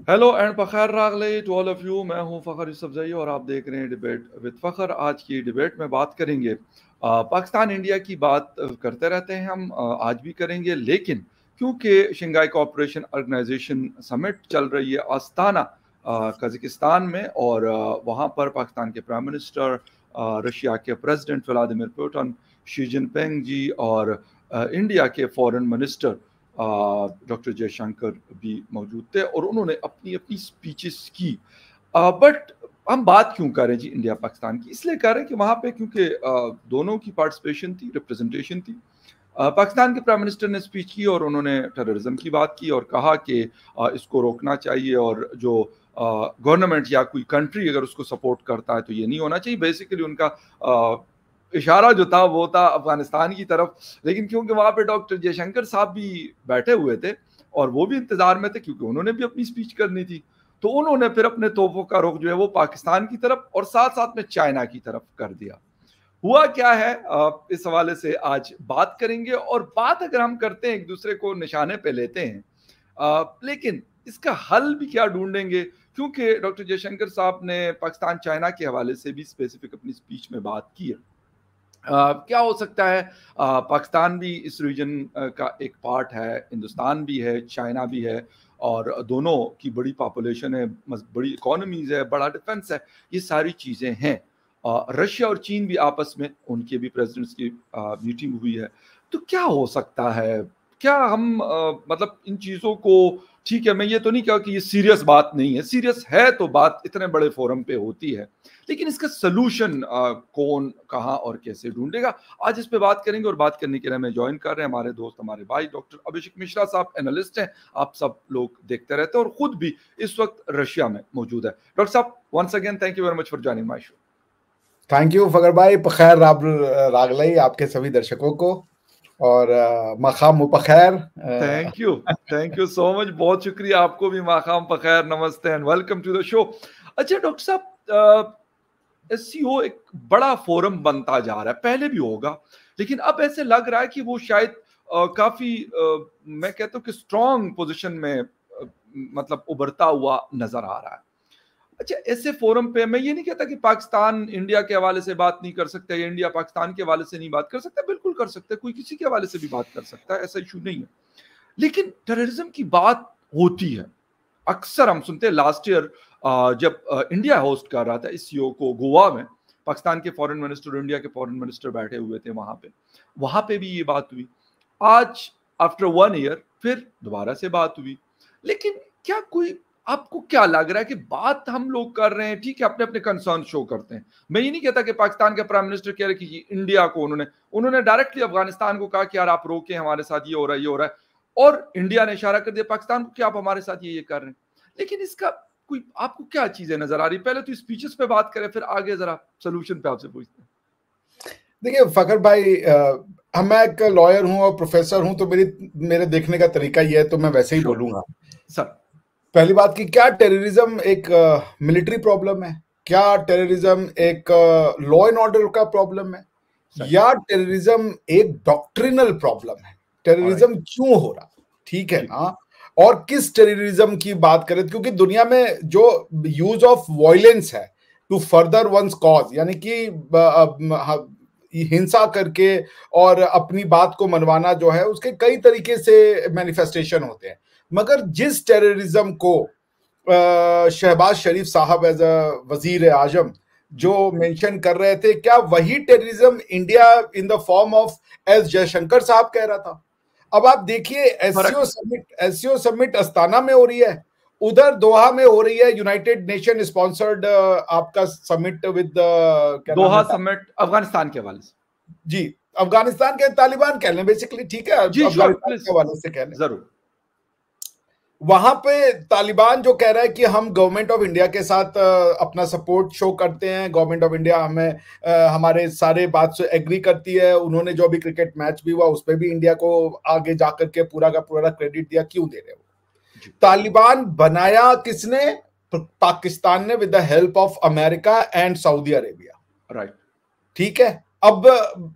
Hello and Fakhar रागले to all of you. मैं हूं फ़खर यूसुफजई और आप देख रहे हैं डिबेट विद फ़खर। आज की डिबेट में बात करेंगे पाकिस्तान इंडिया की बात करते रहते हैं हम, आज भी करेंगे, लेकिन क्योंकि शंघाई कोऑपरेशन ऑर्गेनाइजेशन समिट चल रही है आस्ताना कज़ाकिस्तान में, और वहां पर पाकिस्तान के प्राइम मिनिस्टर, रशिया के president Vladimir Putin, Xi Jinping ji और इंडिया के फॉरेन मिनिस्टर डॉक्टर जयशंकर भी मौजूद थे और उन्होंने अपनी अपनी स्पीचेस की। बट हम बात क्यों करें जी इंडिया पाकिस्तान की? इसलिए करें कि वहाँ पे क्योंकि दोनों की पार्टिसिपेशन थी, रिप्रेजेंटेशन थी। पाकिस्तान के प्राइम मिनिस्टर ने स्पीच की और उन्होंने टेररिज्म की बात की और कहा कि इसको रोकना चाहिए, और जो गवर्नमेंट या कोई कंट्री अगर उसको सपोर्ट करता है तो ये नहीं होना चाहिए। बेसिकली उनका इशारा जो था वो था अफगानिस्तान की तरफ, लेकिन क्योंकि वहां पे डॉक्टर जयशंकर साहब भी बैठे हुए थे और वो भी इंतजार में थे क्योंकि उन्होंने भी अपनी स्पीच करनी थी, तो उन्होंने फिर अपने तोपों का रुख जो है वो पाकिस्तान की तरफ और साथ साथ में चाइना की तरफ कर दिया। हुआ क्या है, इस हवाले से आज बात करेंगे। और बात अगर हम करते हैं, एक दूसरे को निशाने पे लेते हैं, लेकिन इसका हल भी क्या ढूंढेंगे, क्योंकि डॉक्टर जयशंकर साहब ने पाकिस्तान चाइना के हवाले से भी स्पेसिफिक अपनी स्पीच में बात की है। क्या हो सकता है? पाकिस्तान भी इस रीजन का एक पार्ट है, हिंदुस्तान भी है, चाइना भी है, और दोनों की बड़ी पॉपुलेशन है, बड़ी इकोनॉमीज है, बड़ा डिफेंस है, ये सारी चीज़ें हैं। रशिया और चीन भी आपस में, उनके भी प्रेसिडेंट्स की मीटिंग हुई है। तो क्या हो सकता है? क्या हम मतलब इन चीज़ों को, ठीक है, मैं ये तो नहीं कहा कि ये सीरियस बात नहीं है, सीरियस है तो बात इतने बड़े फोरम पे होती है, लेकिन इसका सलूशन कौन, कहाँ और कैसे ढूंढेगा? आज इस पे बात करेंगे। और बात करने के लिए हमें ज्वाइन कर रहे हैं हमारे दोस्त, हमारे भाई डॉक्टर अभिषेक मिश्रा साहब, एनालिस्ट हैं, आप सब लोग देखते रहते हैं और खुद भी इस वक्त रशिया में मौजूद है। डॉक्टर साहब, once again thank you very much for joining my show. Thank you Fakhar भाई, पखैर रागलई आपके सभी दर्शकों को, और मखाम मुपखैर। थैंक यू सो मच, बहुत शुक्रिया। आपको भी माखाम पखैर, नमस्ते and welcome to the show. अच्छा डॉक्टर साहब, एससीओ एक बड़ा फोरम बनता जा रहा है, पहले भी होगा, लेकिन अब ऐसे लग रहा है कि वो शायद काफी मैं कहता हूँ कि स्ट्रॉन्ग पोजीशन में मतलब उभरता हुआ नजर आ रहा है। अच्छा, ऐसे फोरम पे मैं ये नहीं कहता कि पाकिस्तान इंडिया के हवाले से बात नहीं कर सकता या इंडिया पाकिस्तान के हवाले से नहीं बात कर सकता, बिल्कुल कर सकता है, कोई किसी के हवाले से भी बात कर सकता है, ऐसा इशू नहीं है। लेकिन टेररिज्म की बात होती है, अक्सर हम सुनते हैं। लास्ट ईयर जब इंडिया होस्ट कर रहा था इस सीओ को गोवा में, पाकिस्तान के फॉरेन मिनिस्टर, इंडिया के फॉरेन मिनिस्टर बैठे हुए थे वहां पे भी ये बात हुई। आज आफ्टर 1 ईयर फिर दोबारा से बात हुई। लेकिन क्या कोई, आपको क्या लग रहा है कि बात हम लोग कर रहे हैं, ठीक है, अपने अपने कंसर्न शो करते हैं। मैं ये नहीं कहता कि पाकिस्तान के प्राइम मिनिस्टर कह रहे कि इंडिया को, उन्होंने डायरेक्टली अफगानिस्तान को कहा कि यार आप रोके, हमारे साथ ये हो रहा है, ये हो रहा है, और इंडिया ने इशारा कर दिया पाकिस्तान को कि आप हमारे साथ ये कर रहे हैं। लेकिन इसका कोई, आपको क्या चीजें नजर आ रही? पहले तो स्पीचेस पे बात करें, फिर आगे जरा सोल्यूशन पे आपसे पूछते हैं। देखिए फकर भाई, मैं एक लॉयर हूं और प्रोफेसर हूं, तो मेरे देखने का तरीका ये है, तो मैं वैसे ही बोलूंगा सर। पहली बात कि क्या टेररिज्म एक मिलिट्री प्रॉब्लम है, क्या टेररिज्म एक लॉ एंड ऑर्डर का प्रॉब्लम है, या टेररिज्म एक डॉक्ट्रिनल प्रॉब्लम है? टेररिज्म क्यों हो रहा, ठीक है ना, और किस टेररिज्म की बात करें? क्योंकि दुनिया में जो यूज ऑफ वायलेंस है टू फर्दर वंस कॉज, यानी कि हिंसा करके और अपनी बात को मनवाना, जो है उसके कई तरीके से मैनिफेस्टेशन होते हैं। मगर जिस टेररिज्म को शहबाज शरीफ साहब एज अ वजीर आजम जो मेंशन कर रहे थे, क्या वही terrorism India in the form of S Jaishankar साहब कह रहा था? अब आप देखिए, एससीओ समिट अस्ताना में हो रही है, उधर दोहा में हो रही है, यूनाइटेड नेशन स्पॉन्सर्ड आपका summit with Doha summit Afghanistan के हवाले से। जी, अफगानिस्तान के तालिबान कह लें बेसिकली, ठीक है, अफगानिस्तान के हवाले से कह लें। जरूर। वहां पे तालिबान जो कह रहा है कि हम गवर्नमेंट ऑफ इंडिया के साथ अपना सपोर्ट शो करते हैं, गवर्नमेंट ऑफ इंडिया हमें हमारे सारे बात से एग्री करती है, उन्होंने जो भी क्रिकेट मैच भी हुआ उस पर भी इंडिया को आगे जाकर के पूरा का पूरा क्रेडिट दिया, क्यों दे रहे हो? तालिबान बनाया किसने? पाकिस्तान ने, with the help of America and Saudi Arabia, right, ठीक है। अब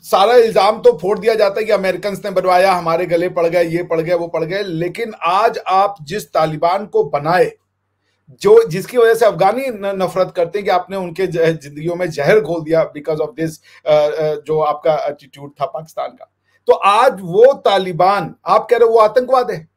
सारा इल्जाम तो फोड़ दिया जाता है कि अमेरिकन ने बनवाया, हमारे गले पड़ गए, ये पड़ गए, वो पड़ गए, लेकिन आज आप जिस तालिबान को बनाए, जो जिसकी वजह से अफगानी नफरत करते हैं कि आपने उनके जिंदगियों में जहर घोल दिया बिकॉज ऑफ दिस, जो आपका एटीट्यूड था पाकिस्तान का। तो आज वो तालिबान आप कह रहे हो वो आतंकवाद है,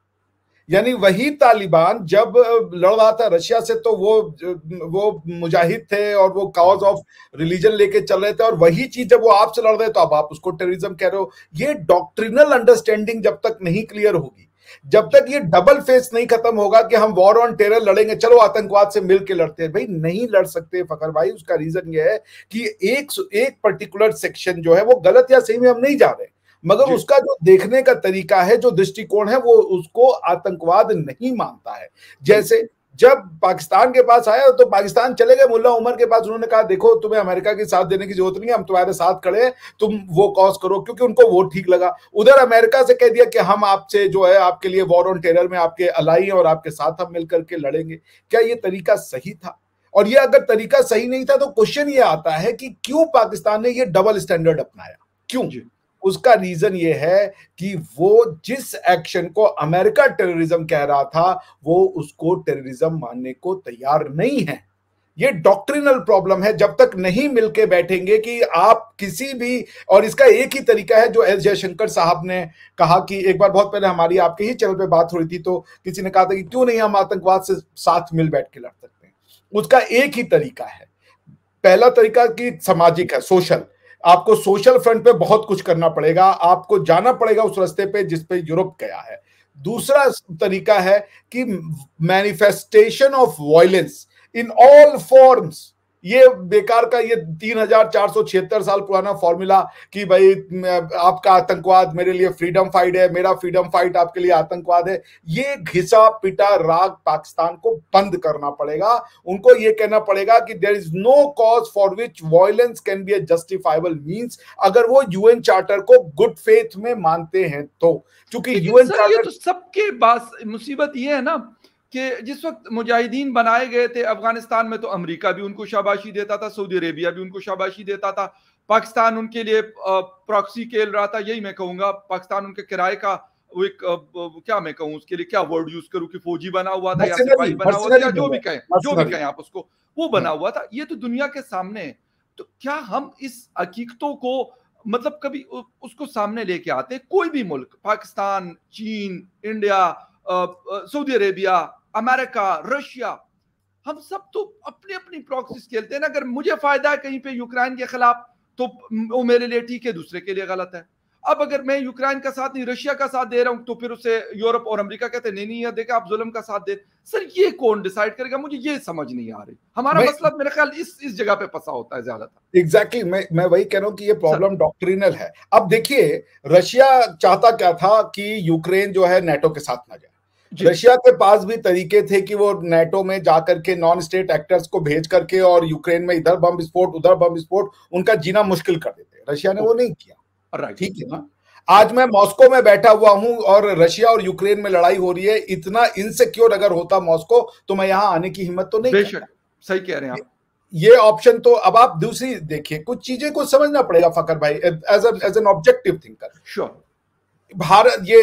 यानी वही तालिबान जब लड़ रहा था रशिया से तो वो मुजाहिद थे और वो कॉज ऑफ रिलीजन लेके चल रहे थे, और वही चीज जब वो आपसे लड़ रहे तो अब आप उसको टेररिज्म कह रहे हो। ये डॉक्ट्रिनल अंडरस्टैंडिंग जब तक नहीं क्लियर होगी, जब तक ये डबल फेस नहीं खत्म होगा कि हम वॉर ऑन टेरर लड़ेंगे, चलो आतंकवाद से मिलकर लड़ते हैं, भाई नहीं लड़ सकते फखर भाई। उसका रीजन ये है कि एक पर्टिकुलर सेक्शन जो है वो गलत या सही में हम नहीं जा रहे, मगर उसका जो देखने का तरीका है, जो दृष्टिकोण है, वो उसको आतंकवाद नहीं मानता है। जैसे जब पाकिस्तान के पास आया तो पाकिस्तान चले गए मुल्ला उमर के पास, उन्होंने कहा देखो तुम्हें अमेरिका की साथ देने की जरूरत नहीं है, हम तुम्हारे साथ खड़े हैं, तुम वो कॉज करो, क्योंकि उनको वो ठीक लगा। उधर अमेरिका से कह दिया कि हम आपसे जो है आपके लिए वॉर ऑन टेरर में आपके अलाई और आपके साथ हम मिलकर के लड़ेंगे। क्या ये तरीका सही था? और ये अगर तरीका सही नहीं था तो क्वेश्चन ये आता है कि क्यों पाकिस्तान ने ये डबल स्टैंडर्ड अपनाया, क्यों? उसका रीजन ये है कि वो जिस एक्शन को अमेरिका टेररिज्म कह रहा था वो उसको टेररिज्म मानने को तैयार नहीं है। ये डॉक्ट्रिनल प्रॉब्लम है। जब तक नहीं मिलके बैठेंगे कि आप किसी भी, और इसका एक ही तरीका है जो एस जयशंकर साहब ने कहा कि एक बार बहुत पहले हमारी आपके ही चैनल पे बात हो रही थी, तो किसी ने कहा था कि क्यों नहीं हम आतंकवाद से साथ मिल बैठ के लड़ सकते हैं। उसका एक ही तरीका है। पहला तरीका कि सामाजिक है, सोशल। आपको सोशल फ्रंट पे बहुत कुछ करना पड़ेगा, आपको जाना पड़ेगा उस रास्ते पे जिस पे यूरोप गया है। दूसरा तरीका है कि manifestation of violence in all forms. ये बेकार का ये 3476 साल पुराना फॉर्मूला कि भाई आपका आतंकवाद मेरे लिए फ्रीडम फाइट है, मेरा फ्रीडम फाइट आपके लिए आतंकवाद है, ये घिसा पिटा राग पाकिस्तान को बंद करना पड़ेगा। उनको ये कहना पड़ेगा कि there is no cause for which violence can be a justifiable means, अगर वो यूएन चार्टर को गुड फेथ में मानते हैं तो। क्योंकि यूएन चार्टर तो सबके पास मुसीबत ये है ना कि जिस वक्त मुजाहिदीन बनाए गए थे अफगानिस्तान में, तो अमेरिका भी उनको शाबाशी देता था, सऊदी अरेबिया भी उनको शाबाशी देता था, पाकिस्तान उनके लिए प्रॉक्सी खेल रहा था। यही मैं कहूंगा, पाकिस्तान उनके किराए का वो एक क्या मैं कहूँ उसके लिए क्या वर्ड यूज करूँ कि फौजी बना हुआ था या सिपाही बना हुआ था या जो भी कहें आप उसको, वो बना हुआ था। ये तो दुनिया के सामने है। तो क्या हम इस हकीकतों को मतलब कभी उसको सामने लेके आते हैं? कोई भी मुल्क, पाकिस्तान, चीन, India, Saudi Arabia, America, Russia, हम सब तो अपनी अपनी प्रॉक्सीज खेलते हैं ना। अगर मुझे फायदा है कहीं पे यूक्रेन के खिलाफ तो वो मेरे लिए ठीक है, दूसरे के लिए गलत है। अब अगर मैं यूक्रेन का साथ नहीं रशिया का साथ दे रहा हूं तो फिर उसे यूरोप और अमेरिका कहते हैं नहीं नहीं यार देखा आप जुल्म का साथ दे। सर ये कौन डिसाइड करेगा? मुझे ये समझ नहीं आ रही। हमारा मसला मेरे ख्याल इस जगह पे फंसा होता है ज्यादातर। एग्जैक्टली मैं वही कह रहा हूं कि ये प्रॉब्लम डॉक्ट्रिनल है। अब देखिए रशिया चाहता क्या था कि यूक्रेन जो है नेटो के साथ ना जाए। रशिया के पास भी तरीके थे कि वो नेटो में जाकर के नॉन स्टेट एक्टर्स को भेज करके और यूक्रेन में इधर बम विस्फोट उधर बम विस्फोट उनका जीना मुश्किल कर देते। रशिया ने वो नहीं किया। ठीक है ना? आज मैं मॉस्को में बैठा हुआ हूं और रशिया और यूक्रेन में लड़ाई हो रही है। इतना इनसिक्योर अगर होता मॉस्को तो मैं यहां आने की हिम्मत तो नहीं बेशक सही कह रहे हैं आप। ये ऑप्शन तो अब आप दूसरी देखिए, कुछ चीजें को समझना पड़ेगा फकर भाई as an objective thinker. Sure. Bharat ये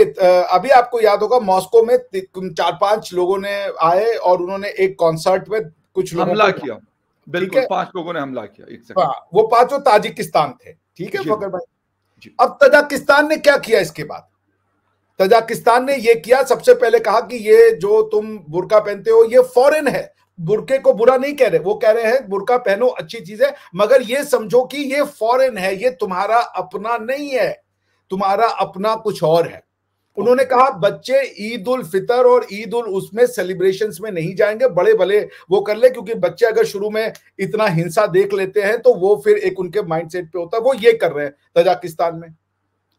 अभी आपको याद होगा मॉस्को में 4-5 लोगों ने आए और उन्होंने एक कॉन्सर्ट में कुछ लोगों हमला किया। बिल्कुल 5 लोगों ने हमला किया। एक सेकंड, वो 5 ताजिकिस्तान थे। ठीक है फकर भाई। अब तजाकिस्तान ने क्या किया इसके बाद? तजाकिस्तान ने ये किया, सबसे पहले कहा कि ये जो तुम बुर्का पहनते हो ये फॉरेन है। बुरके को बुरा नहीं कह रहे, वो कह रहे हैं बुर्का पहनो अच्छी चीज है, मगर ये समझो कि ये फॉरेन है, ये तुम्हारा अपना नहीं है, तुम्हारा अपना कुछ और है। उन्होंने कहा बच्चे ईद उल फितर और ईद उल उसमें सेलिब्रेशंस में नहीं जाएंगे, बड़े भले वो कर ले, क्योंकि बच्चे अगर शुरू में इतना हिंसा देख लेते हैं तो वो फिर एक उनके माइंडसेट पे होता है। वो ये कर रहे हैं तजाकिस्तान में।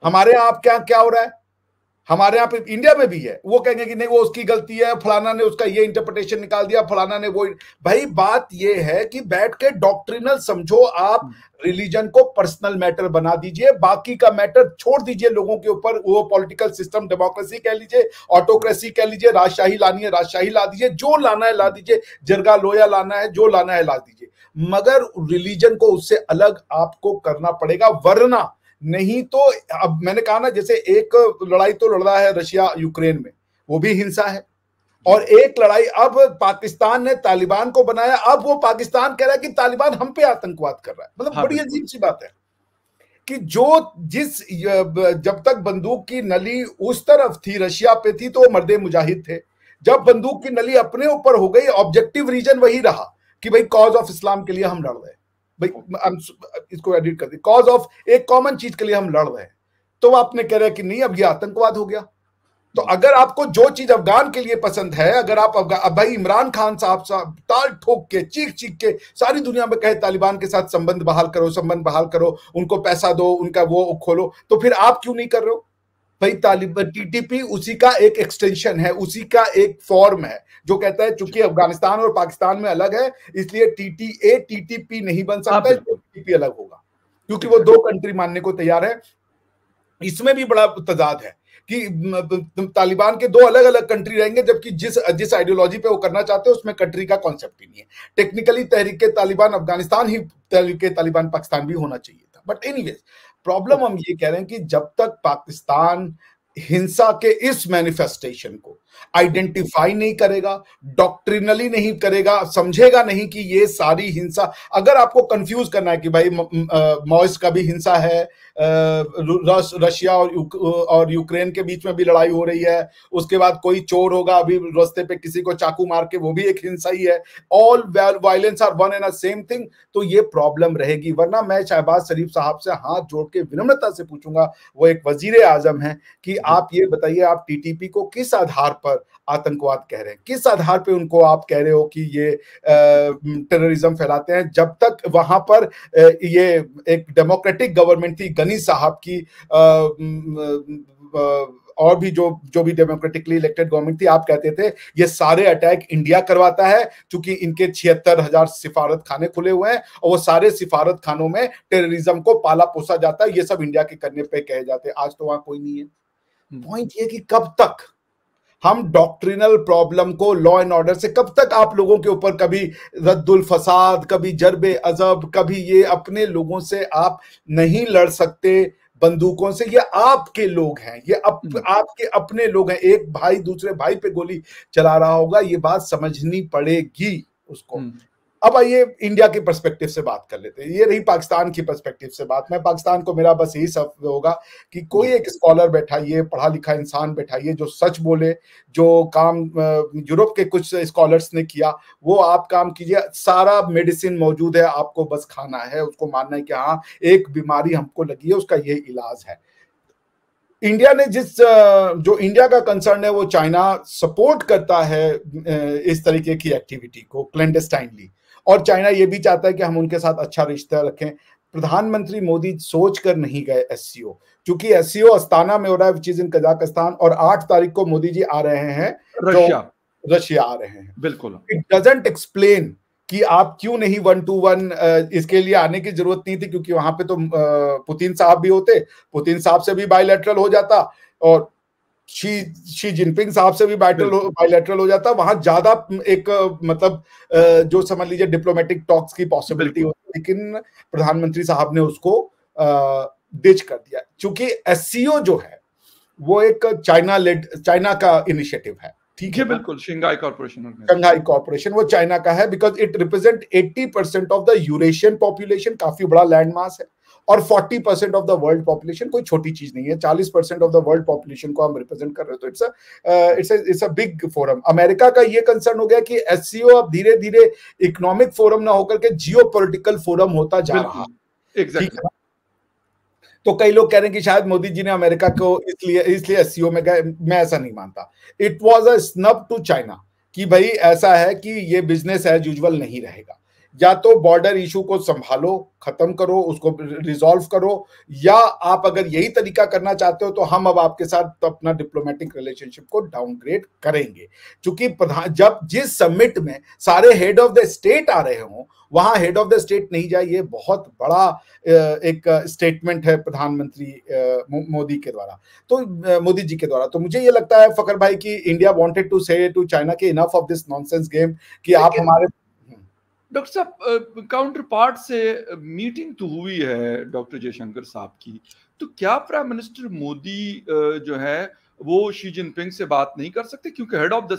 हमारे यहाँ आप क्या हो रहा है? हमारे यहाँ पे इंडिया में भी है, वो कहेंगे कि नहीं वो उसकी गलती है, फलाना ने उसका ये इंटरप्रिटेशन निकाल दिया, फलाना ने वो। भाई बात ये है कि बैठ के डॉक्ट्रिनल समझो, आप रिलीजन को पर्सनल मैटर बना दीजिए, बाकी का मैटर छोड़ दीजिए लोगों के ऊपर। वो पॉलिटिकल सिस्टम डेमोक्रेसी कह लीजिए, ऑटोक्रेसी कह लीजिए, राजशाही लानी है राजशाही ला दीजिए, जो लाना है ला दीजिए, जरगा लोया लाना है जो लाना है ला दीजिए, मगर रिलीजन को उससे अलग आपको करना पड़ेगा, वरना नहीं तो। अब मैंने कहा ना, जैसे एक लड़ाई तो लड़ रहा है रशिया यूक्रेन में, वो भी हिंसा है। और एक लड़ाई अब पाकिस्तान ने तालिबान को बनाया, अब वो पाकिस्तान कह रहा है कि तालिबान हम पे आतंकवाद कर रहा है। मतलब बड़ी अजीब सी बात है कि जब तक बंदूक की नली उस तरफ थी, रशिया पे थी, तो वो मर्दे मुजाहिद थे। जब बंदूक की नली अपने ऊपर हो गई, ऑब्जेक्टिव रीजन वही रहा कि भाई कॉज ऑफ इस्लाम के लिए हम लड़ रहे हैं, भाई इसको एडिट कर दी, कॉज ऑफ एक कॉमन चीज के लिए हम लड़ रहे हैं। तो आपने कह रहे कि नहीं, अब ये आतंकवाद हो गया। तो अगर आपको जो चीज अफगान के लिए पसंद है, अगर आप अब भाई इमरान खान साहब ताल ठोक के चीख चीख के सारी दुनिया में कहे तालिबान के साथ संबंध बहाल करो, उनको पैसा दो, उनका वो खोलो, तो फिर आप क्यों नहीं कर रहे हो भाई? तालिबान टीटीपी उसी का एक एक्सटेंशन है, उसी का एक फॉर्म है जो कहता है चूंकि अफगानिस्तान और पाकिस्तान में अलग है, इसलिए टीटीए टीटीपी नहीं बन सकता, टीटीपी अलग होगा, क्योंकि वो दो कंट्री मानने को तैयार है। इसमें भी बड़ा तजाद है कि तालिबान के दो अलग अलग कंट्री रहेंगे, जबकि जिस आइडियोलॉजी पे वो करना चाहते हैं उसमें कंट्री का कॉन्सेप्ट ही नहीं है। टेक्निकली तहरीक तालिबान अफगानिस्तान ही तहरीक तालिबान पाकिस्तान भी होना चाहिए था। बट एनीवेज, प्रॉब्लम हम ये कह रहे हैं कि जब तक पाकिस्तान हिंसा के इस मैनिफेस्टेशन को आइडेंटिफाई नहीं करेगा, डॉक्ट्रिनली नहीं करेगा, समझेगा नहीं कि ये सारी हिंसा, अगर आपको कंफ्यूज करना है कि भाई मॉइस का भी हिंसा है, रशिया और यूक्रेन के बीच में भी लड़ाई हो रही है, उसके बाद कोई चोर होगा अभी रास्ते पे किसी को चाकू मार के, वो भी एक हिंसा ही है, all violence are one and a same thing, तो ये प्रॉब्लम रहेगी। वरना मैं शहबाज शरीफ साहब से हाथ जोड़ के विनम्रता से पूछूंगा, वो एक वजीर आजम है, कि आप ये बताइए, आप टीटीपी को किस आधार पर आतंकवाद कह रहे हैं, किस आधार पे उनको आप कह रहे हो कि ये टेररिज्म फैलाते हैं, जब तक वहां पर ये एक डेमोक्रेटिक गवर्नमेंट थी गनी साहब की, और भी जो भी डेमोक्रेटिकली इलेक्टेड गवर्नमेंट थी, आप कहते थे ये सारे अटैक इंडिया करवाता है क्योंकि इनके 76,000 सिफारत खाने खुले हुए हैं और वो सारे सिफारत खानों में टेररिज्म को पाला पोसा जाता है, ये सब इंडिया के करने पे कहे जाते हैं। आज तो वहां कोई नहीं है। पॉइंट ये कि कब तक हम डॉक्ट्रिनल प्रॉब्लम को लॉ एंड ऑर्डर से, कब तक आप लोगों के ऊपर कभी रद्दुल फसाद, कभी जरबे अजब, कभी ये अपने लोगों से आप नहीं लड़ सकते बंदूकों से, ये आपके लोग हैं, ये आपके अपने लोग हैं, एक भाई दूसरे भाई पे गोली चला रहा होगा, ये बात समझनी पड़ेगी उसको। अब आइए इंडिया के पर्सपेक्टिव से बात कर लेते हैं, ये रही पाकिस्तान की पर्सपेक्टिव से बात। मैं पाकिस्तान को मेरा बस यही सब होगा कि कोई एक स्कॉलर बैठाइए, पढ़ा लिखा इंसान बैठाइए जो सच बोले, जो काम यूरोप के कुछ स्कॉलर्स ने किया वो आप काम कीजिए, सारा मेडिसिन मौजूद है, आपको बस खाना है, उसको मानना है कि हाँ एक बीमारी हमको लगी है, उसका ये इलाज है। इंडिया ने जो इंडिया का कंसर्न है वो चाइना सपोर्ट करता है इस तरीके की एक्टिविटी को क्लैंडस्टाइनली, और चाइना ये भी चाहता है कि हम उनके साथ अच्छा रिश्ता रखें। प्रधानमंत्री मोदी सोच कर नहीं गए एससीओ, क्योंकि एससीओ अस्ताना में हो रहा है, विच इज इन कजाकिस्तान, और 8 तारीख को मोदी जी आ रहे हैं, रशिया आ रहे हैं। बिल्कुल, इट डजंट एक्सप्लेन कि आप क्यों नहीं 1-to-1, इसके लिए आने की जरूरत नहीं थी, क्योंकि वहां पे तो पुतिन साहब भी होते, पुतिन साहब से भी बायलैटरल हो जाता, और शी जिनपिंग साहब से भी बायलैटरल हो जाता, वहां ज्यादा एक मतलब जो समझ लीजिए डिप्लोमेटिक टॉक्स की पॉसिबिलिटी होती, लेकिन प्रधानमंत्री साहब ने उसको डिच कर दिया, क्योंकि एससीओ जो है वो एक चाइना का इनिशिएटिव है, ठीक है, बिल्कुल, शंघाई कॉर्पोरेशन वो चाइना का है, because it represent 80% of the Eurasian population, काफी बड़ा लैंड मास है, और 40% ऑफ द वर्ल्ड पॉपुलेशन, कोई छोटी चीज नहीं है, 40% ऑफ द वर्ल्ड पॉपुलेशन को हम रिप्रेजेंट कर रहे हैं, तो it's a big forum. America का ये कंसर्न हो गया कि एससीओ अब धीरे धीरे इकोनॉमिक फोरम ना होकर के जियोपॉलिटिकल फोरम होता जा रहा है, ठीक है। तो कई लोग कह रहे हैं कि शायद मोदी जी ने अमेरिका को इसलिए एससीओ में गए, मैं ऐसा नहीं मानता। It was a snub to China कि भाई ऐसा है कि ये बिजनेस एज यूजुअल नहीं रहेगा, या तो बॉर्डर इशू को संभालो, खत्म करो, उसको रिजॉल्व करो, या आप अगर यही तरीका करना चाहते हो तो हम अब आपके साथ अपना डिप्लोमेटिक रिलेशनशिप को डाउनग्रेड करेंगे। क्योंकि जब जिस समिट में सारे हेड ऑफ द स्टेट आ रहे हों, वहां हेड ऑफ द स्टेट नहीं जाए, ये बहुत बड़ा एक स्टेटमेंट है प्रधानमंत्री मोदी के द्वारा, तो मोदी जी के द्वारा। तो मुझे ये लगता है फकर भाई कि इंडिया वांटेड टू से टू चाइना कि enough of this nonsense game, कि आप हमारे। डॉक्टर साहब, काउंटर पार्ट से मीटिंग तो हुई है डॉक्टर जयशंकर साहब की, तो क्या प्राइम मिनिस्टर मोदी जो है वो शी जिनपिंग से बात नहीं कर सकते, क्योंकि हेड ऑफ द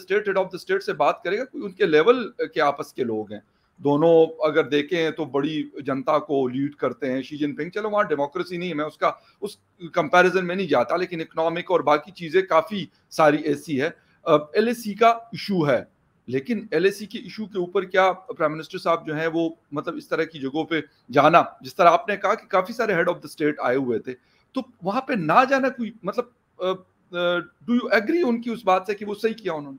स्टेट से बात करेगा कोई उनके लेवल के आपस के लोग हैं। दोनों अगर देखें तो बड़ी जनता को लीड करते हैं शी जिनपिंग। चलो वहाँ डेमोक्रेसी नहीं है, मैं उसका उस कंपैरिजन में नहीं जाता, लेकिन इकोनॉमिक और बाकी चीजें काफी सारी ऐसी है। एलएसी का इशू है, लेकिन एलएसी के इशू के ऊपर क्या प्राइम मिनिस्टर साहब जो हैं वो मतलब इस तरह की जगहों पे जाना, जिस तरह आपने कहा कि काफी सारे हेड ऑफ द स्टेट आए हुए थे, तो वहां पे ना जाना कोई मतलब डू यू एग्री उनकी उस बात से कि वो सही किया उन्होंने?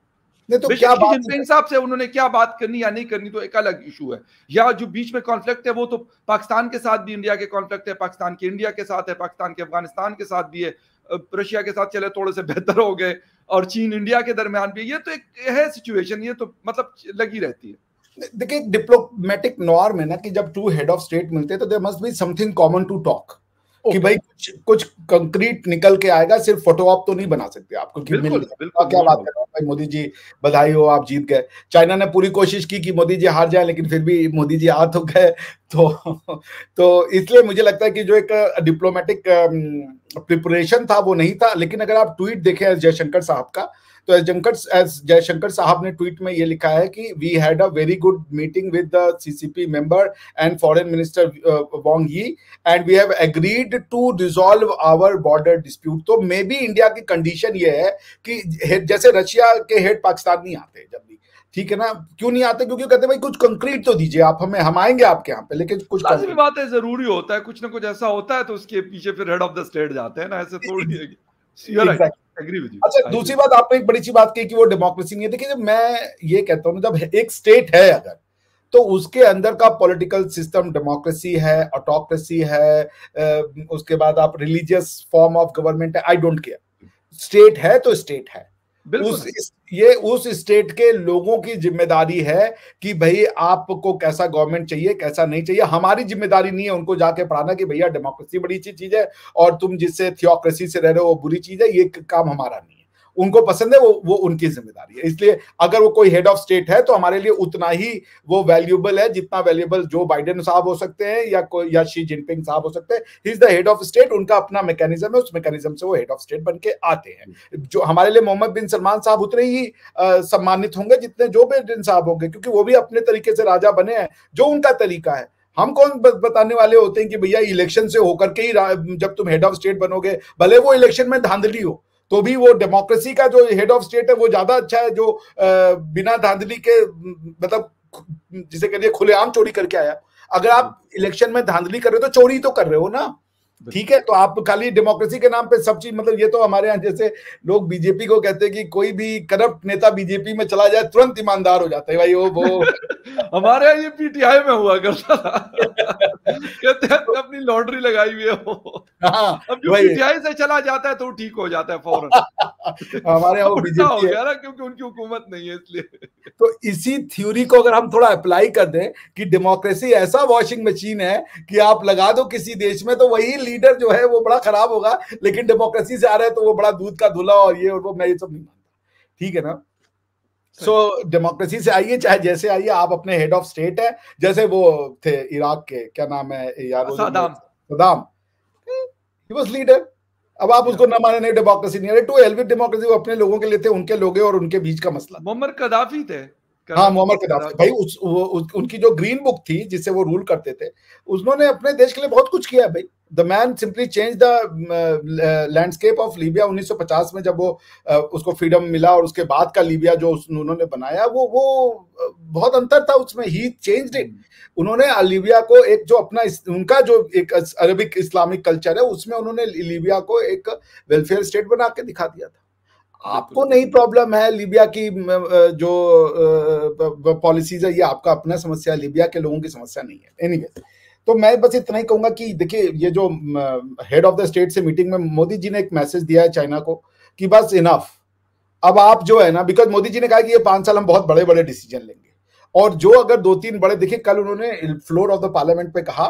नहीं तो बेशक क्या शी बात जिनपिंग साहब से उन्होंने क्या बात करनी या नहीं करनी तो एक अलग इशू है, या जो बीच में कॉन्फ्लिक्ट है वो तो पाकिस्तान के साथ भी इंडिया के कॉन्फ्लिक्ट है, पाकिस्तान के इंडिया के साथ है, पाकिस्तान के अफगानिस्तान के साथ भी है, रशिया के साथ चले थोड़े से बेहतर हो गए, और चीन इंडिया के दरमियान भी। ये तो एक है सिचुएशन, ये तो मतलब लगी रहती है। देखिए डिप्लोमेटिक नॉर्म है ना कि जब टू हेड ऑफ स्टेट मिलते हैं तो there must be something common to talk, कि भाई कुछ कंक्रीट निकल के आएगा, सिर्फ फोटो ऑप तो नहीं बना सकते आप, क्योंकि मिल गया क्या बात कर रहा हूँ भाई, मोदी जी बधाई हो आप जीत गए। चाइना ने पूरी कोशिश की कि मोदी जी हार जाए, लेकिन फिर भी मोदी जी आ तो गए। तो इसलिए मुझे लगता है कि जो एक डिप्लोमेटिक प्रिपरेशन था वो नहीं था। लेकिन अगर आप ट्वीट देखें जयशंकर साहब का, तो जयशंकर साहब ने ट्वीट में ये लिखा है कि we had a very good meeting with the CCP member and foreign minister Wang Yi and we have agreed to resolve our border dispute. तो मे बी इंडिया की कंडीशन ये है कि जैसे रशिया के हेड पाकिस्तान नहीं आते जब भी, ठीक है ना, क्यों नहीं आते? क्योंकि कहते हैं भाई कुछ कंक्रीट तो दीजिए आप हमें, हम आएंगे आपके यहाँ पे, लेकिन कुछ लाज़िमी बात है, जरूरी होता है कुछ ना कुछ ऐसा होता है तो उसके पीछे फिर हेड ऑफ द स्टेट जाते हैं ना, ऐसे थोड़ी है। अच्छा, दूसरी बात आपने एक बड़ी सी बात कही कि वो डेमोक्रेसी नहीं है। देखिए, जब मैं ये कहता हूँ जब एक स्टेट है अगर, तो उसके अंदर का पॉलिटिकल सिस्टम डेमोक्रेसी है, ऑटोक्रेसी है, उसके बाद आप रिलीजियस फॉर्म ऑफ गवर्नमेंट है, आई डोंट केयर, स्टेट है तो स्टेट है। उस स्टेट के लोगों की जिम्मेदारी है कि भाई आपको कैसा गवर्नमेंट चाहिए, कैसा नहीं चाहिए। हमारी जिम्मेदारी नहीं है उनको जाके पढ़ाना कि भैया डेमोक्रेसी बड़ी अच्छी चीज है और तुम जिससे थियोक्रेसी से रह रहे हो वो बुरी चीज है। ये काम हमारा नहीं है, उनको पसंद है, वो उनकी जिम्मेदारी है। इसलिए अगर वो कोई हेड ऑफ स्टेट है तो हमारे लिए उतना ही वो वैल्यूएबल है जितना वैल्यूएबल जो बाइडेन साहब हो सकते हैं या शी जिनपिंग साहब हो सकते हैं। He is the head of state, उनका अपना मैकेनिज्म है, उस मैकेनिज्म से वो हेड ऑफ स्टेट बन के आते हैं। जो हमारे लिए मोहम्मद बिन सलमान साहब उतने ही सम्मानित होंगे जितने जो बिन साहब होंगे, क्योंकि वो भी अपने तरीके से राजा बने हैं, जो उनका तरीका है। हम कौन बताने वाले होते हैं कि भैया इलेक्शन से होकर के ही जब तुम हेड ऑफ स्टेट बनोगे, भले वो इलेक्शन में धांधली हो तो भी वो डेमोक्रेसी का जो हेड ऑफ स्टेट है वो ज्यादा अच्छा है, जो बिना धांधली के मतलब जिसे कहिए खुलेआम चोरी करके आया। अगर आप इलेक्शन में धांधली कर रहे हो तो चोरी तो कर रहे हो ना, ठीक है। तो आप खाली डेमोक्रेसी के नाम पे सब चीज, मतलब ये तो हमारे यहाँ जैसे लोग बीजेपी को कहते हैं कि कोई भी करप्ट नेता बीजेपी में चला जाए तुरंत ईमानदार हो जाता है भाई वो हमारे यहाँ ये पीटीआई में हुआ करता था। कहते हैं अपनी लॉटरी लगाई हुई है वो। हाँ, अब जो पीटीआई से चला जाता है तो ठीक हो जाता है फौरन। हमारे यहाँ वो बीजेपी हो गया ना, क्योंकि उनकी हुकूमत नहीं है इसलिए। तो इसी थ्योरी को अगर हम थोड़ा अप्लाई कर दें कि डेमोक्रेसी ऐसा वॉशिंग मशीन है कि आप लगा दो किसी देश में तो वही लीडर जो है वो बड़ा खराब होगा, लेकिन डेमोक्रेसी से आ रहा है तो वो बड़ा दूध का धुला और ये और वो, मैं ये सब नहीं मानता, ठीक है ना। सो डेमोक्रेसी से आइए, चाहे जैसे आइए, आप अपने हेड ऑफ स्टेट है, जैसे वो थे इराक के, क्या नाम है यार, सदाम, ही वाज लीडर। अब आप उसको ना माने, नहीं डेमोक्रेसी नहीं है, टू हेल विद डेमोक्रेसी, वो अपने लोगों के लिए थे, उनके लोग और उनके बीच का मसला। मुअम्मर कदाफी थे। हाँ, मुअम्मर कदाफी भाई, उनकी जो ग्रीन बुक थी जिससे वो रूल करते थे, उन्होंने अपने देश के लिए बहुत कुछ किया भाई। The man simply change the landscape of Libya 1950 में, जब वो उसको फ्रीडम मिला, और उसके बाद का लीबिया जो उन्होंने बनाया वो बहुत अंतर था उसमें। ही चेंज्ड इट। उन्होंने लीबिया को एक जो अपना उनका जो एक अरबिक इस्लामिक कल्चर है उसमें उन्होंने लीबिया को एक वेलफेयर स्टेट बना के दिखा दिया था। आपको नहीं प्रॉब्लम है लीबिया की जो पॉलिसीज है, ये आपका अपना समस्या है, लीबिया के लोगों की समस्या नहीं है। एनीवे, तो मैं बस इतना ही कहूंगा कि देखिए, ये जो हेड ऑफ द स्टेट से मीटिंग में मोदी जी ने एक मैसेज दिया है चाइना को कि बस इनफ, अब आप जो है ना, बिकॉज मोदी जी ने कहा कि ये 5 साल हम बहुत बड़े बड़े डिसीजन लेंगे, और जो अगर 2-3 बड़े, देखिए कल उन्होंने फ्लोर ऑफ द पार्लियामेंट पे कहा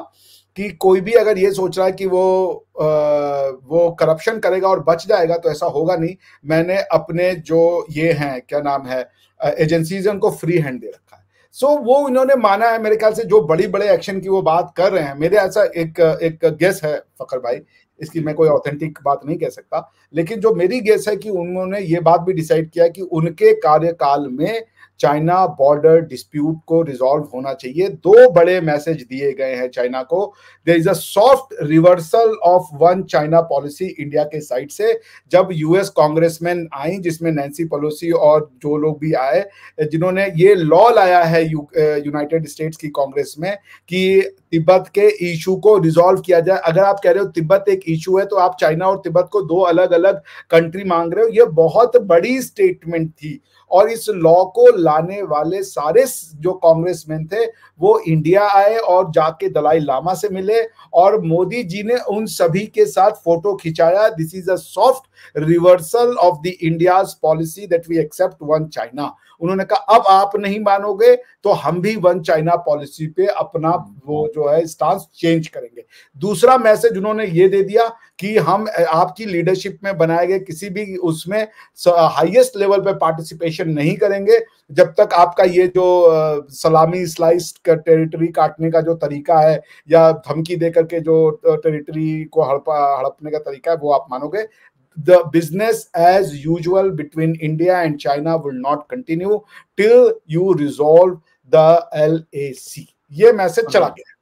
कि कोई भी अगर ये सोच रहा है कि वो करप्शन करेगा और बच जाएगा तो ऐसा होगा नहीं। मैंने अपने जो ये हैं, क्या नाम है, एजेंसीज हैं, उनको फ्री हैंड दे रखा है। सो वो इन्होंने माना है मेरे ख्याल से, जो बड़ी बड़े एक्शन की वो बात कर रहे हैं। मेरे ऐसा एक गेस है फकर भाई, इसकी मैं कोई ऑथेंटिक बात नहीं कह सकता, लेकिन जो मेरी गेस है कि उन्होंने ये बात भी डिसाइड किया कि उनके कार्यकाल में चाइना बॉर्डर डिस्प्यूट को रिजॉल्व होना चाहिए। दो बड़े मैसेज दिए गए हैं चाइना को। There is a soft reversal of one China policy India के साइड से। जब यूएस कांग्रेसमैन आई, जिसमें नैन्सी पेलोसी और जो लोग भी आए, जिन्होंने ये लॉ लाया है यूनाइटेड स्टेट्स की कांग्रेस में कि तिब्बत के इशू को रिजॉल्व किया जाए। अगर आप कह रहे हो तिब्बत एक इशू है, तो आप चाइना और तिब्बत को दो अलग अलग कंट्री मांग रहे हो। ये बहुत बड़ी स्टेटमेंट थी, और इस लॉ को लाने वाले सारे जो कांग्रेसमैन थे वो इंडिया आए और जाके दलाई लामा से मिले, और मोदी जी ने उन सभी के साथ फोटो खिंचाया। This is a soft reversal of the India's policy that we accept one China. उन्होंने कहा अब आप नहीं मानोगे तो हम भी वन चाइना पॉलिसी पे अपना वो जो है स्टांस चेंज करेंगे। दूसरा मैसेज उन्होंने ये दे दिया कि हम आपकी लीडरशिप में बनाए गए किसी भी उसमें हाईएस्ट लेवल पे पार्टिसिपेशन नहीं करेंगे जब तक आपका ये जो सलामी स्लाइस का टेरिटरी काटने का जो तरीका है, या धमकी देकर के जो टेरिटरी को हड़पने का तरीका है, वो आप मानोगे। The business as usual between India and China will not continue till you resolve the LAC। ये मैसेज चला गया।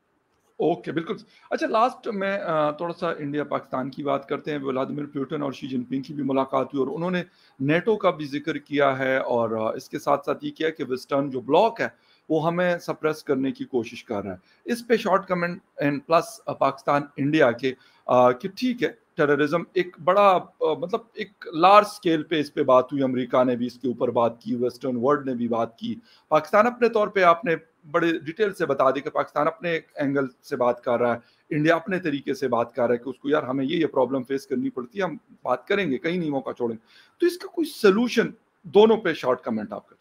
ओके, बिल्कुल। अच्छा, लास्ट में थोड़ा सा इंडिया पाकिस्तान की बात करते हैं। व्लादिमीर पुतिन और शी जिनपिंग की भी मुलाकात हुई और उन्होंने नेटो का भी जिक्र किया है, और इसके साथ साथ ये किया कि वेस्टर्न जो ब्लॉक है वो हमें सप्रेस करने की कोशिश कर रहा है। इस पे short comment and plus Pakistan India के कि ठीक है, टेररिज्म एक बड़ा मतलब एक लार्ज स्केल पे इस पे बात हुई, अमेरिका ने भी इसके ऊपर बात की, वेस्टर्न वर्ल्ड ने भी बात की। पाकिस्तान अपने तौर पे आपने बड़े डिटेल से बता दी कि पाकिस्तान अपने एंगल से बात कर रहा है, इंडिया अपने तरीके से बात कर रहा है कि उसको यार हमें ये प्रॉब्लम फेस करनी पड़ती है, हम बात करेंगे, कहीं नहीं मौका छोड़ेंगे। तो इसका कोई सोल्यूशन, दोनों पे शॉर्ट कमेंट आपका।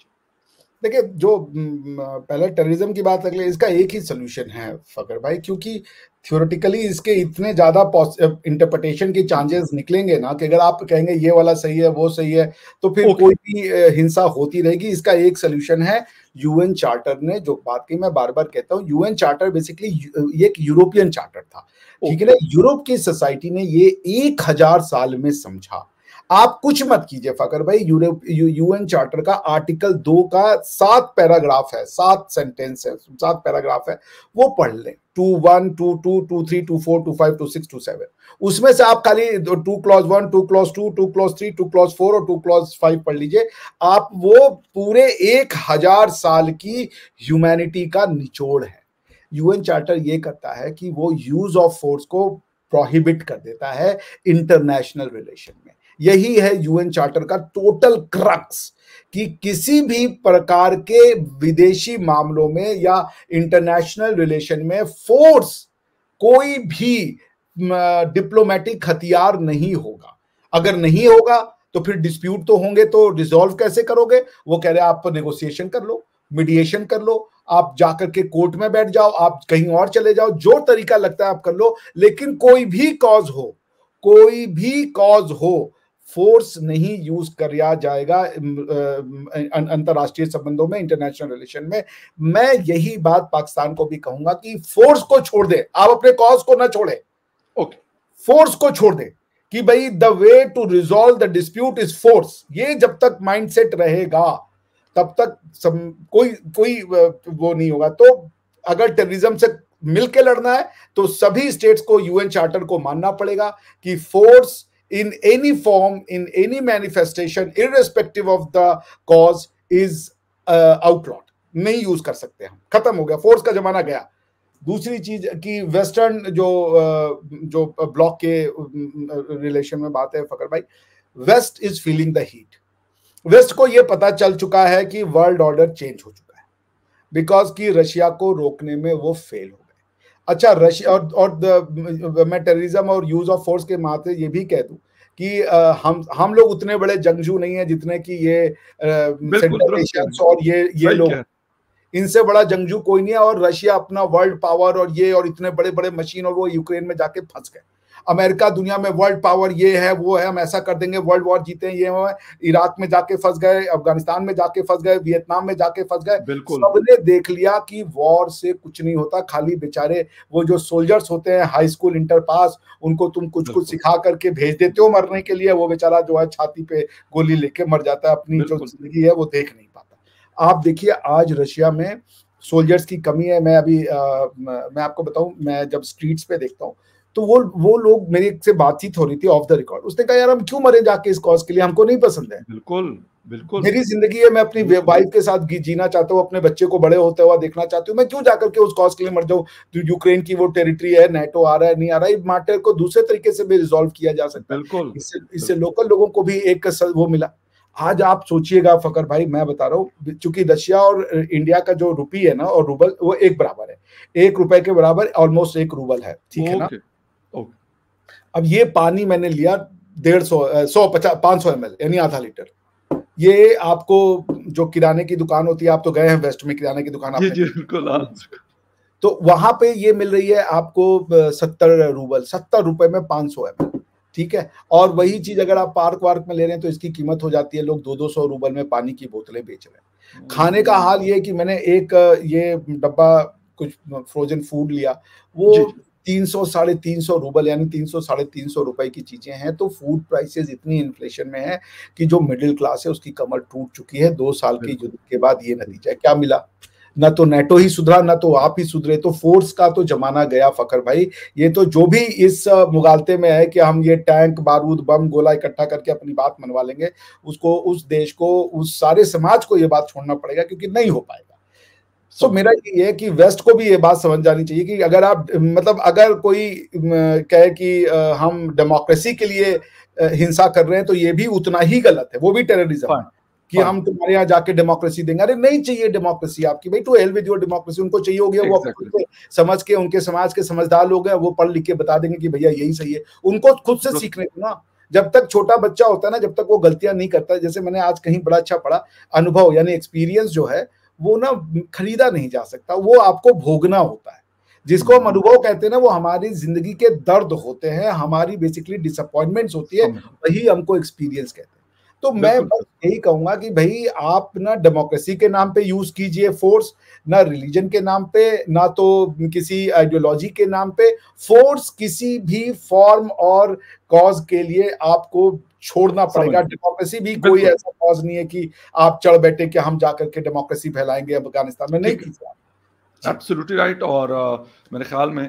देखिए, जो पहले टेररिज्म की बात कर ले, इसका एक ही सोल्यूशन है फकर भाई, क्योंकि थ्योरेटिकली इसके इतने ज्यादा इंटरप्रिटेशन के चांसेस निकलेंगे ना कि अगर आप कहेंगे ये वाला सही है वो सही है, तो फिर कोई भी हिंसा होती रहेगी। इसका एक सोल्यूशन है। यूएन चार्टर ने जो बात की, मैं बार बार कहता हूँ, यूएन चार्टर बेसिकली एक यूरोपियन चार्टर था, ठीक है ना। यूरोप की सोसाइटी ने ये 1000 साल में समझा। आप कुछ मत कीजिए फकर भाई, यूएन चार्टर का आर्टिकल 2 का 7 पैराग्राफ है, 7 सेंटेंस है, 7 पैराग्राफ है, वो पढ़ लें। 2.1, 2.2, 2.3, 2.4, 2.5, 2.6, 2.7, उसमें से आप खाली 2 क्लॉज 1, 2 क्लॉज 2, 2 क्लॉज 3, 2 क्लॉज 4 और 2 क्लॉज 5 पढ़ लीजिए। आप वो पूरे 1000 साल की ह्यूमैनिटी का निचोड़ है। यूएन चार्टर ये करता है कि वो यूज ऑफ फोर्स को प्रोहिबिट कर देता है इंटरनेशनल रिलेशन में। यही है यूएन चार्टर का टोटल क्रक्स, कि किसी भी प्रकार के विदेशी मामलों में या इंटरनेशनल रिलेशन में फोर्स कोई भी डिप्लोमेटिक हथियार नहीं होगा। अगर नहीं होगा तो फिर डिस्प्यूट तो होंगे, तो रिजॉल्व कैसे करोगे? वो कह रहे हैं आप नेगोशिएशन कर लो, मीडिएशन कर लो, आप जाकर के कोर्ट में बैठ जाओ, आप कहीं और चले जाओ, जो तरीका लगता है आप कर लो, लेकिन कोई भी कॉज हो, फोर्स नहीं यूज किया जाएगा अंतरराष्ट्रीय संबंधों में, इंटरनेशनल रिलेशन में। मैं यही बात पाकिस्तान को भी कहूंगा कि फोर्स को छोड़ दे, आप अपने कॉज को ना छोड़े, फोर्स को छोड़ दे, कि भाई the way to resolve the dispute is force. ये जब तक माइंडसेट रहेगा तब तक कोई वो नहीं होगा। तो अगर टेररिज्म से मिलकर लड़ना है तो सभी स्टेट्स को यूएन चार्टर को मानना पड़ेगा कि force in any form, in any manifestation, irrespective of the cause, is outlawed। नहीं यूज कर सकते हम, खत्म हो गया, फोर्स का जमाना गया। दूसरी चीज कि वेस्टर्न जो ब्लॉक के रिलेशन में बात है फकर भाई, West is feeling the heat. West को यह पता चल चुका है कि वर्ल्ड ऑर्डर चेंज हो चुका है, बिकॉज कि रशिया को रोकने में वो फेल हो गए। अच्छा, रशिया और मैं टेररिज्म और यूज ऑफ फोर्स के माथे ये भी कह दूं कि हम लोग उतने बड़े जंगजू नहीं है जितने कि ये सेंट्रल एशियंस और ये लोग, इनसे बड़ा जंगजू कोई नहीं है। और रशिया अपना वर्ल्ड पावर और इतने बड़े बड़े मशीन, और वो यूक्रेन में जाके फंस गए। अमेरिका दुनिया में वर्ल्ड पावर, ये है वो है, हम ऐसा कर देंगे, वर्ल्ड वॉर जीते हैं, ये वो है, इराक में जाके फंस गए, अफगानिस्तान में जाके फंस गए, वियतनाम में जाके फंस गए। बिल्कुल सबने देख लिया कि वॉर से कुछ नहीं होता, खाली बेचारे वो जो सोल्जर्स होते हैं हाई स्कूल इंटर पास, उनको तुम कुछ कुछ सिखा करके भेज देते हो मरने के लिए, वो बेचारा जो है छाती पे गोली लेके मर जाता है, अपनी जो बिल्कुल जिंदगी है वो देख नहीं पाता। आप देखिए आज रशिया में सोल्जर्स की कमी है। मैं अभी मैं आपको बताऊं, मैं जब स्ट्रीट्स पे देखता हूँ तो वो लोग, मेरी से बातचीत हो रही थी ऑफ द रिकॉर्ड, उसने कहा यार हम क्यों मरे जाके इस कॉज के लिए, हमको नहीं पसंद है, बिल्कुल बिल्कुल मेरी जिंदगी है, मैं अपनी वाइफ के साथ जीना चाहता हूँ, अपने बच्चे को बड़े होते हुआ देखना चाहती हूँ, मैं क्यों जाकर के उस कॉज के लिए मर जाऊँ। तो यूक्रेन की वो टेरिटरी है, नेटो आ रहा है नहीं आ रहा है, मैटर को दूसरे तरीके से भी रिजॉल्व किया जा सकता है, बिल्कुल इससे लोकल लोगों को भी एक वो मिला। आज आप सोचिएगा फकर भाई, मैं बता रहा हूँ, चूंकि रशिया और इंडिया का जो रुपी है ना और रूबल वो एक बराबर है, 1 रुपए के बराबर ऑलमोस्ट 1 रूबल है, ठीक है ना। ओके ओके अब ये पानी मैंने लिया 500 ml यानी आधा लीटर, ये आपको जो किराने की दुकान होती है, आप तो गए हैं वेस्ट में किराने की दुकान जी आपने, जी बिल्कुल तो वहां पे ये मिल रही है आपको 70 रूबल, 70 रुपए में 500 ml, ठीक है। और वही चीज अगर आप पार्क वार्क में ले रहे हैं तो इसकी कीमत हो जाती है, लोग 200 रूबल में पानी की बोतलें बेच रहे हैं। खाने का हाल ये कि मैंने एक ये डब्बा कुछ फ्रोजन फूड लिया, वो जी जी 300 350 रूबल यानी 300 350 रुपए की चीजें हैं। तो फूड प्राइसेस इतनी इन्फ्लेशन में है कि जो मिडिल क्लास है उसकी कमर टूट चुकी है। 2 साल की युद्ध के बाद ये नतीजा है। क्या मिला? ना तो नेटो ही सुधरा, ना तो आप ही सुधरे, तो फोर्स का तो जमाना गया फकर भाई। ये तो जो भी इस मुगालते में है कि हम ये टैंक बारूद बम गोला इकट्ठा करके अपनी बात मनवा लेंगे, उसको, उस देश को, उस सारे समाज को ये बात छोड़ना पड़ेगा, क्योंकि नहीं हो पाएगा। सो मेरा ये है कि वेस्ट को भी ये बात समझ जानी चाहिए कि अगर आप, मतलब अगर कोई कहे कि हम डेमोक्रेसी के लिए हिंसा कर रहे हैं तो ये भी उतना ही गलत है, वो भी टेररिज्म है कि हम तुम्हारे यहाँ जाके डेमोक्रेसी देंगे। अरे नहीं चाहिए डेमोक्रेसी आपकी भाई, to hell with your democracy. उनको चाहिए हो गया वो अपने समझ के, उनके समाज के समझदार लोग हैं, वो पढ़ लिख के बता देंगे कि भैया यही सही है। उनको खुद से सीखने को ना, जब तक छोटा बच्चा होता है ना, जब तक वो गलतियां नहीं करता, जैसे मैंने आज कहीं बड़ा अच्छा पढ़ा, अनुभव यानी एक्सपीरियंस जो है वो ना खरीदा नहीं जा सकता, वो आपको भोगना होता है। जिसको हम अनुभव कहते हैं ना, वो हमारी जिंदगी के दर्द होते हैं, हमारी बेसिकली डिसअपॉइंटमेंट्स होती है, वही हमको एक्सपीरियंस कहते हैं। तो मैं बस यही कहूंगा कि भाई आप ना डेमोक्रेसी के नाम पे यूज कीजिए फोर्स, ना रिलीजन के नाम पे, ना तो किसी आइडियोलॉजी के नाम पे। फोर्स किसी भी फॉर्म और कॉज के लिए आपको छोड़ना पड़ेगा। डेमोक्रेसी भी कोई ऐसा कॉज नहीं है कि आप चढ़ बैठे कि हम जाकर के डेमोक्रेसी फैलाएंगे अफगानिस्तान में, नहीं कीजिए। Absolutely right. और मेरे ख्याल में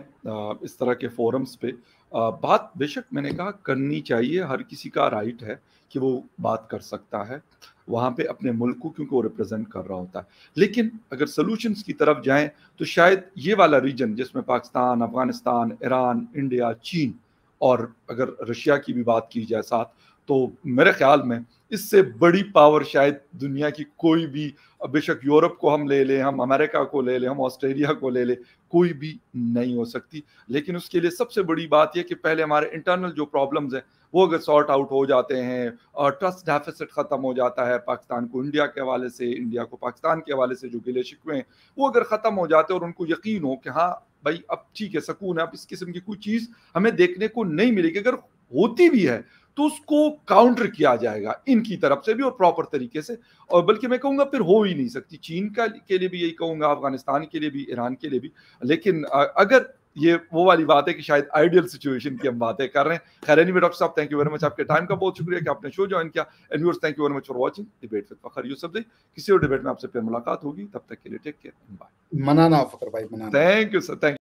इस तरह के फोरम्स पे बात बेशक मैंने कहा करनी चाहिए, हर किसी का राइट है कि वो बात कर सकता है वहाँ पे अपने मुल्क को, क्योंकि वो रिप्रेजेंट कर रहा होता है। लेकिन अगर सोल्यूशंस की तरफ जाएं तो शायद ये वाला रीजन जिसमें पाकिस्तान, अफगानिस्तान, ईरान, इंडिया, चीन और अगर रशिया की भी बात की जाए साथ, तो मेरे ख्याल में इससे बड़ी पावर शायद दुनिया की कोई भी, बेशक यूरोप को हम ले लें, हम अमेरिका को ले लें, हम ऑस्ट्रेलिया को ले लें, कोई भी नहीं हो सकती। लेकिन उसके लिए सबसे बड़ी बात यह कि पहले हमारे इंटरनल जो प्रॉब्लम्स हैं वो अगर सॉर्ट आउट हो जाते हैं और ट्रस्ट डेफिसिट खत्म हो जाता है, पाकिस्तान को इंडिया के हवाले से, इंडिया को पाकिस्तान के हवाले से जो गिले शिकवे हैं वो अगर खत्म हो जाते हैं और उनको यकीन हो कि हाँ भाई अब ठीक है, सुकून है, अब इस किस्म की कोई चीज हमें देखने को नहीं मिलेगी, अगर होती भी है तो उसको काउंटर किया जाएगा इनकी तरफ से भी और प्रॉपर तरीके से। और बल्कि मैं कहूंगा फिर हो ही नहीं सकती। चीन का के लिए भी यही कहूंगा, अफगानिस्तान के लिए भी, ईरान के लिए भी। लेकिन अगर ये वो वाली बात है कि शायद आइडियल सिचुएशन की हम बातें कर रहे हैं। खैर एनीवे डॉक्टर साहब, थैंक यू वेरी मच, आपके टाइम का बहुत शुक्रिया कि आपने शो ज्वाइन किया। And viewers, thank you very much for watching debate with Fakhar Yousafzai. किसी और डिबेट में आपसे फिर मुलाकात होगी, तब तक के लिए टेक केयर, बाय। मनाना फखर भाई, मनाना। Thank you sir, thank